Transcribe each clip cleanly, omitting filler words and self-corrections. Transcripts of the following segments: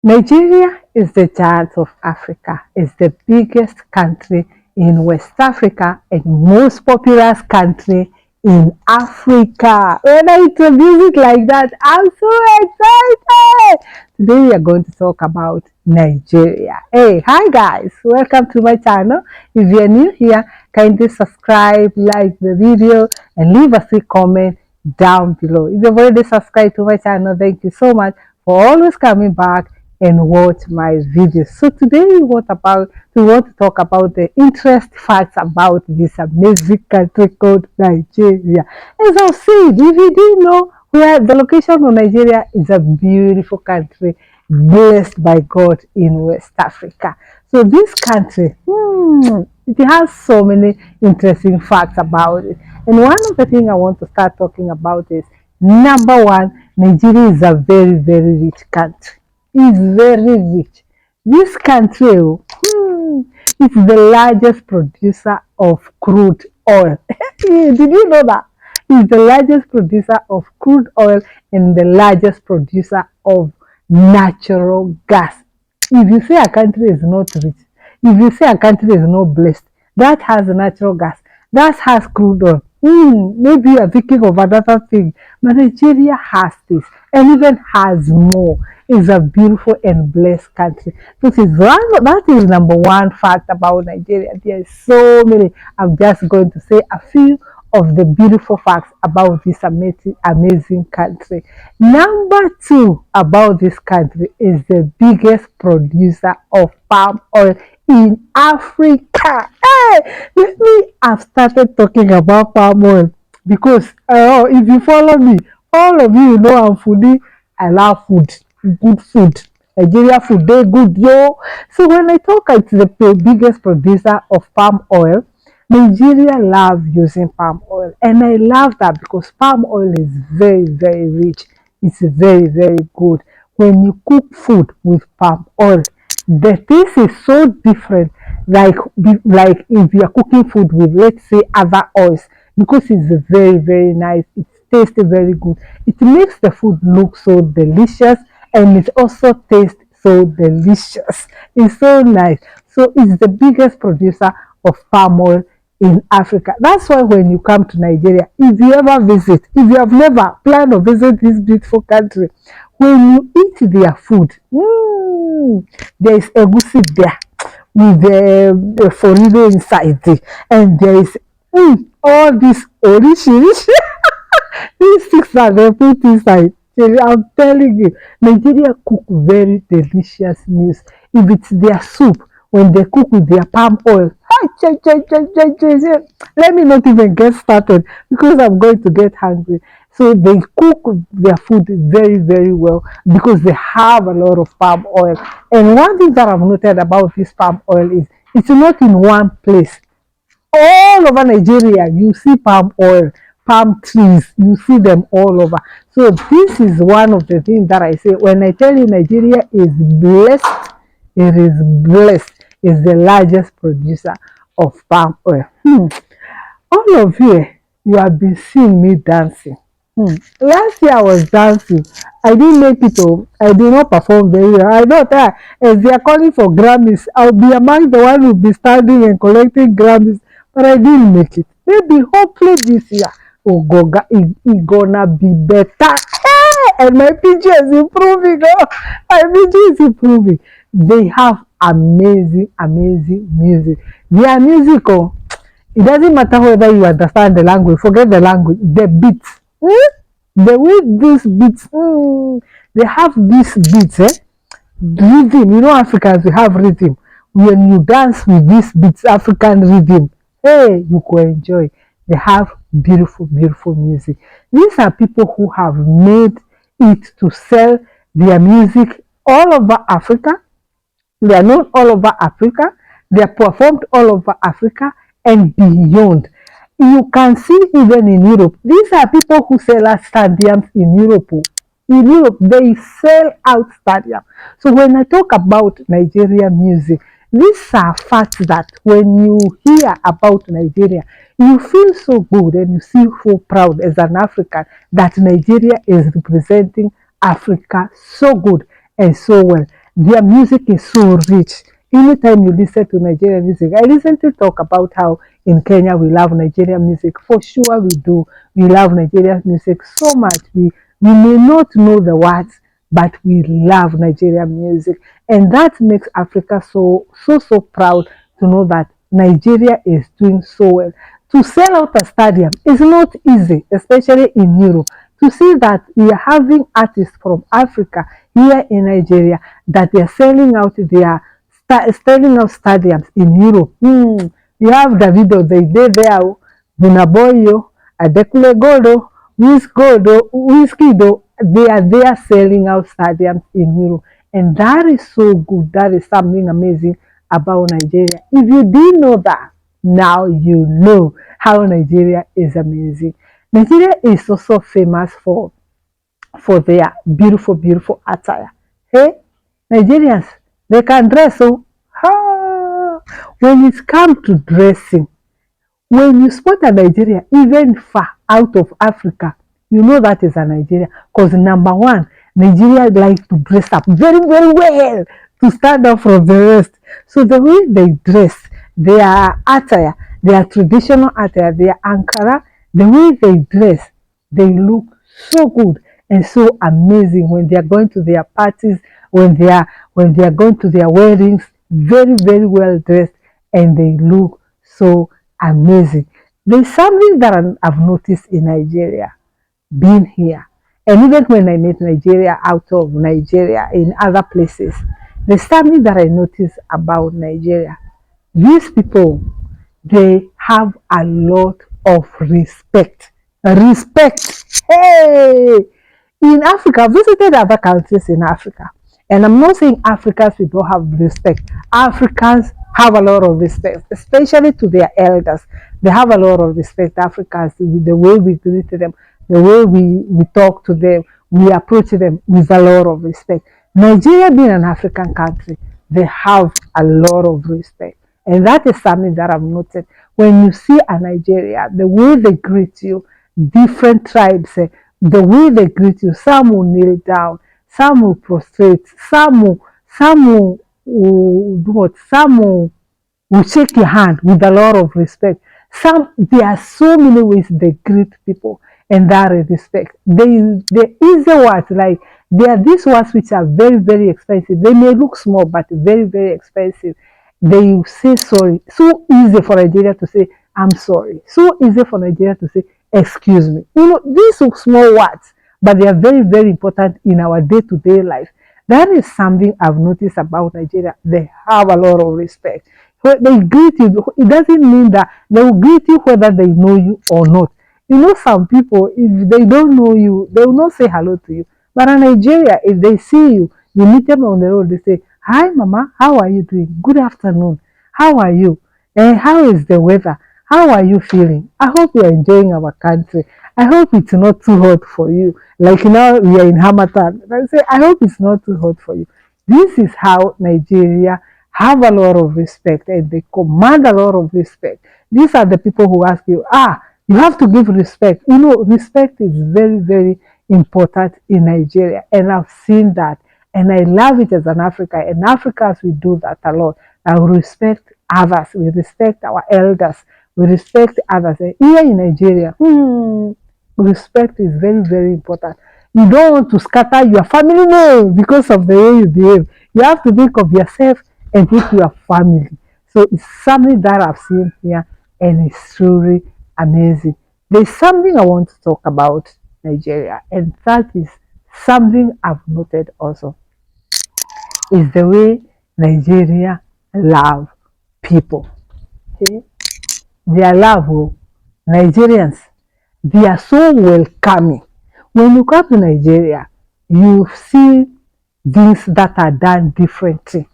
Nigeria is the giant of Africa. It's the biggest country in West Africa and most populous country in Africa. When I introduce it like that, I'm so excited. Today we are going to talk about Nigeria. Hey, hi guys, welcome to my channel. If you're new here, kindly subscribe, like the video, and leave us a comment down below. If you've already subscribed to my channel, thank you so much for always coming back and watch my videos. So today we want to talk about the interest facts about this amazing country called Nigeria. As I've said, if you didn't know, where the location of Nigeria is a beautiful country blessed by God in West Africa. So this country, it has so many interesting facts about it. And one of the things I want to start talking about is number one, Nigeria is a very, very rich country. It's very rich. This country is the largest producer of crude oil. Did you know that? It's the largest producer of crude oil and the largest producer of natural gas. If you say a country is not rich, if you say a country is not blessed, that has natural gas, that has crude oil, maybe you are thinking of another thing, but Nigeria has this and even has more. It's a beautiful and blessed country. That is number one fact about Nigeria. There are so many. I'm just going to say a few of the beautiful facts about this amazing country. Number two about this country is the biggest producer of palm oil in Africa. Hey, let me have started talking about palm oil because if you follow me, all of you know I'm foodie. I love food, good food. Nigeria food, they good, yo. So when I talk, it's the biggest producer of palm oil. Nigeria love using palm oil, and I love that because palm oil is very, very rich. It's very, very good. When you cook food with palm oil, the taste is so different. Like if you are cooking food with, let's say, other oils, because it's very, very nice. It tastes very good. It makes the food look so delicious, and it also tastes so delicious. It's so nice. So it's the biggest producer of palm oil in Africa. That's why when you come to Nigeria, if you ever visit, if you have never planned to visit this beautiful country, when you eat their food, there is egusi there with the forino inside it, and there is all this orishi these things that they put inside. I'm telling you, Nigeria cook very delicious meals. If it's their soup, when they cook with their palm oil, let me not even get started because I'm going to get hungry. So they cook their food very, very well because they have a lot of palm oil. And one thing that I've noted about this palm oil is it's not in one place. All over Nigeria, you see palm oil, palm trees, you see them all over. So this is one of the things that I say when I tell you Nigeria is blessed, it is blessed, is the largest producer of palm oil. All of you, you have been seeing me dancing. Last year I was dancing. I didn't make it home. I did not perform very well. I know that as they are calling for Grammys, I'll be among the one who will be standing and collecting Grammys, but I didn't make it. Maybe hopefully this year, it gonna be better. Hey! And my PG is improving. Oh, my PG is improving. They have amazing, amazing music. Their music, it doesn't matter whether you understand the language, forget the language, the beats. The way these beats, they have these beats, rhythm. You know, Africans, we have rhythm. When you dance with these beats, African rhythm, hey, you can enjoy. They have beautiful, beautiful music. These are people who have made it to sell their music all over Africa. They are known all over Africa. They are performed all over Africa and beyond. You can see even in Europe. These are people who sell out stadiums in Europe. In Europe, they sell out stadiums. So when I talk about Nigerian music, these are facts that when you hear about Nigeria, you feel so good and you feel so proud as an African that Nigeria is representing Africa so good and so well. Their music is so rich. Anytime you listen to Nigerian music, I recently talk about how in Kenya we love Nigerian music. For sure we do. We love Nigerian music so much. We may not know the words, but we love Nigerian music. And that makes Africa so proud to know that Nigeria is doing so well. To sell out a stadium is not easy, especially in Europe. To see that we are having artists from Africa here in Nigeria that they are selling out stadiums in Europe. You have Davido, they did there, Bunaboyo, Adekule Godo, Whiskey, they are there selling out stadiums in Europe. And that is so good. That is something amazing about Nigeria. If you didn't know that, now you know how Nigeria is amazing. Nigeria is also famous for their beautiful attire. Hey, Nigerians, they can dress. So, when it comes to dressing, when you spot a Nigeria, even far out of Africa, you know that is a Nigeria. Because number one, Nigeria like to dress up very well to stand out from the rest. So the way they dress, their attire, their traditional attire, their Ankara, the way they dress, they look so good and so amazing when they are going to their parties, when they are going to their weddings, very well dressed, and they look so amazing. There's something that I've noticed in Nigeria, being here, and even when I met Nigeria out of Nigeria in other places, there's something that I noticed about Nigeria. These people, they have a lot of respect. Respect. Hey! In Africa, I've visited other countries in Africa, and I'm not saying Africans we don't have respect. Africans have a lot of respect, especially to their elders. They have a lot of respect. Africans, the way we greet them, the way we talk to them, we approach them with a lot of respect. Nigeria being an African country, they have a lot of respect. And that is something that I've noted. When you see a Nigeria, the way they greet you, different tribes, the way they greet you, some will kneel down, some will prostrate, some will do what? Some will shake your hand with a lot of respect. There are so many ways they greet people, and that is respect. The easy words, like there are these words which are very expensive. They may look small, but very expensive. They say sorry. So easy for Nigeria to say, I'm sorry. So easy for Nigeria to say, excuse me. These are small words, but they are very important in our day-to-day life. That is something I've noticed about Nigeria. They have a lot of respect. When they greet you, it doesn't mean that they will greet you whether they know you or not. Some people, if they don't know you, they will not say hello to you. But in Nigeria, if they see you, you meet them on the road, they say, hi, Mama, how are you doing? Good afternoon. How are you? And how is the weather? How are you feeling? I hope you're enjoying our country. I hope it's not too hot for you. Like now we are in Hamatan. I say, I hope it's not too hot for you. This is how Nigeria have a lot of respect, and they command a lot of respect. These are the people who ask you, you have to give respect. Respect is very important in Nigeria, and I've seen that, and I love it as an African. And Africans, we do that a lot. And we respect others, we respect our elders, we respect others. And here in Nigeria, respect is very important. You don't want to scatter your family name because of the way you behave. You have to think of yourself and think your family. So it's something that I've seen here, and it's truly amazing. There's something I want to talk about Nigeria, and that is something I've noted also, is the way Nigeria love people. Okay? Their love, Nigerians, they are so welcoming. When you come to Nigeria, you see things that are done differently.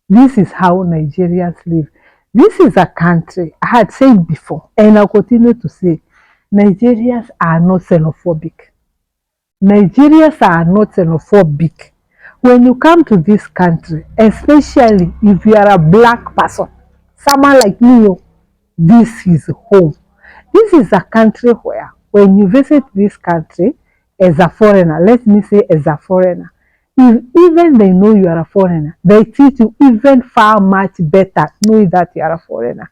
This is how Nigerians live. This is a country, I had said before, and I'll continue to say, Nigerians are not xenophobic. Nigerians are not xenophobic. When you come to this country, especially if you are a black person, someone like me, this is home. This is a country where when you visit this country as a foreigner, let me say as a foreigner, If even they know you are a foreigner, they treat you even far much better knowing that you are a foreigner.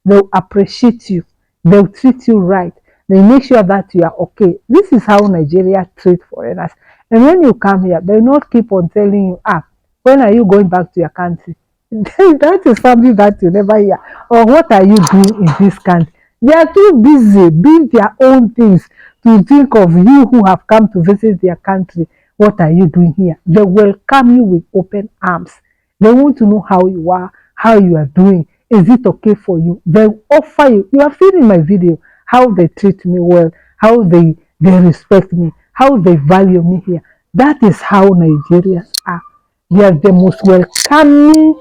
They'll appreciate you. They'll treat you right. They make sure that you are okay. This is how Nigeria treat foreigners. And when you come here, they'll not keep on telling you, when are you going back to your country? That is something that you never hear. Or what are you doing in this country? They are too busy doing their own things to think of you who have come to visit their country. What are you doing here? They welcome you with open arms. They want to know how you are, how you are doing. Is it okay for you? They offer you. You have seen in my video how they treat me well, how they respect me, how they value me here. That is how Nigerians are. They are the most welcoming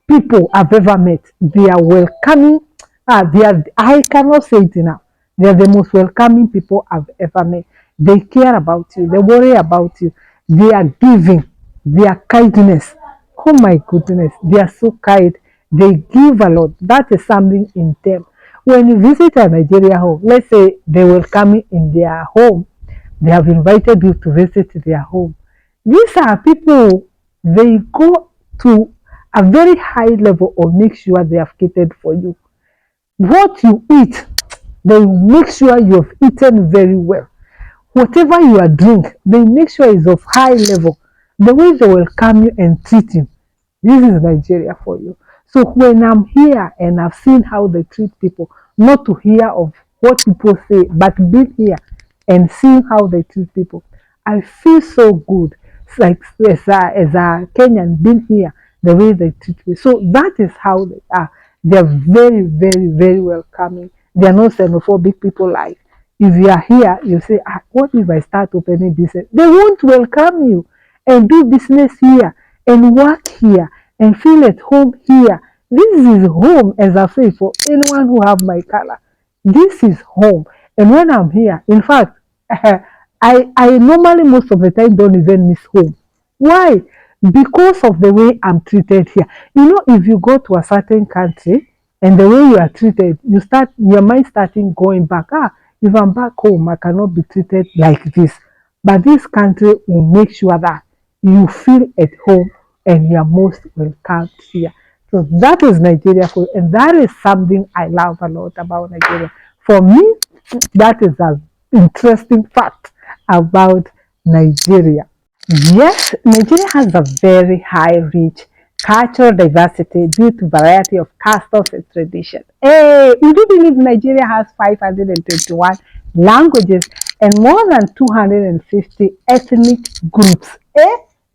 people I've ever met. They are welcoming. I cannot say it enough. They are the most welcoming people I've ever met. They care about you. They worry about you. They are giving. Their kindness. Oh my goodness. They are so kind. They give a lot. That is something in them. When you visit a Nigeria home, let's say they welcome you in their home. They have invited you to visit their home. These are people, they go to a very high level or make sure they have catered for you. What you eat, they make sure you have eaten very well. Whatever you are doing, they make sure it's of high level. The way they welcome you and treat you, this is Nigeria for you. So when I'm here and I've seen how they treat people, not to hear of what people say, but being here and seeing how they treat people, I feel so good. It's like as a Kenyan being here, the way they treat me. So that is how they are. They are very, very, very welcoming. They are not xenophobic people like. If you are here, you say, what if I start opening business? They won't welcome you and do business here and work here and feel at home here. This is home, as I say, for anyone who have my color. This is home. And when I'm here, in fact, I normally most of the time don't even miss home. Why? Because of the way I'm treated here. You know, if you go to a certain country and the way you are treated, you start your mind starting going back. If I'm back home, I cannot be treated like this. But this country will make sure that you feel at home and you are most welcome here. So that is Nigeria for you. And that is something I love a lot about Nigeria. For me, that is an interesting fact about Nigeria. Yes, Nigeria has a very high rich cultural diversity due to variety of customs and traditions. Hey, would you believe Nigeria has 521 languages and more than 250 ethnic groups?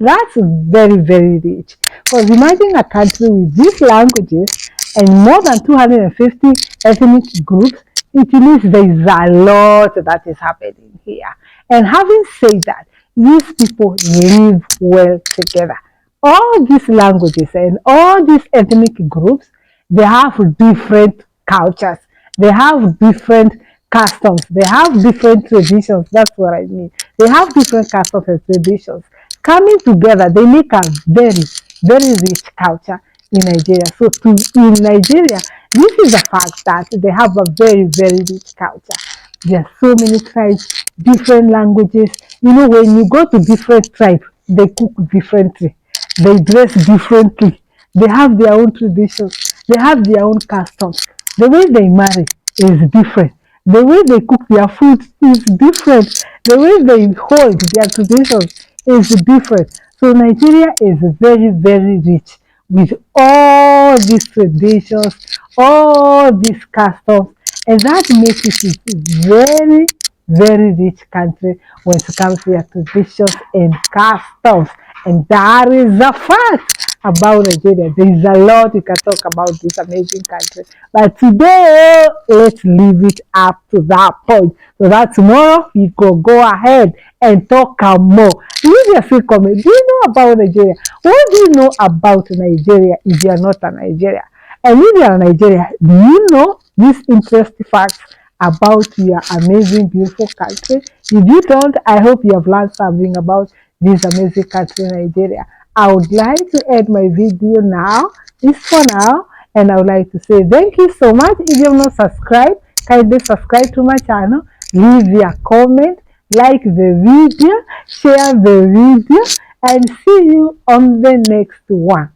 That's very, very rich. Because imagine a country with these languages and more than 250 ethnic groups, it means there is a lot that is happening here. And having said that, these people live well together. All these languages and all these ethnic groups, they have different cultures. They have different customs. They have different traditions. That's what I mean. They have different customs and traditions. Coming together, they make a very, very rich culture in Nigeria. So in Nigeria, this is a fact that they have a very, very rich culture. There are so many tribes, different languages. You know, when you go to different tribes, they cook differently, they dress differently, they have their own traditions, they have their own customs. The way they marry is different. The way they cook their food is different. The way they hold their traditions is different. So Nigeria is very, very rich with all these traditions, all these customs, and that makes it a very, very rich country when it comes to their traditions and customs. And that is a fact about Nigeria. There is a lot you can talk about this amazing country. But today, let's leave it up to that point. So that tomorrow we could go ahead and talk more. Leave your free comment. Do you know about Nigeria? What do you know about Nigeria if you are not a Nigeria? And if you are a Nigeria, do you know these interesting facts about your amazing, beautiful country? If you don't, I hope you have learned something about this amazing country, Nigeria. I would like to end my video now. This for now. And I would like to say thank you so much. If you have not subscribed, kindly subscribe to my channel. Leave your comment, like the video, share the video, and see you on the next one.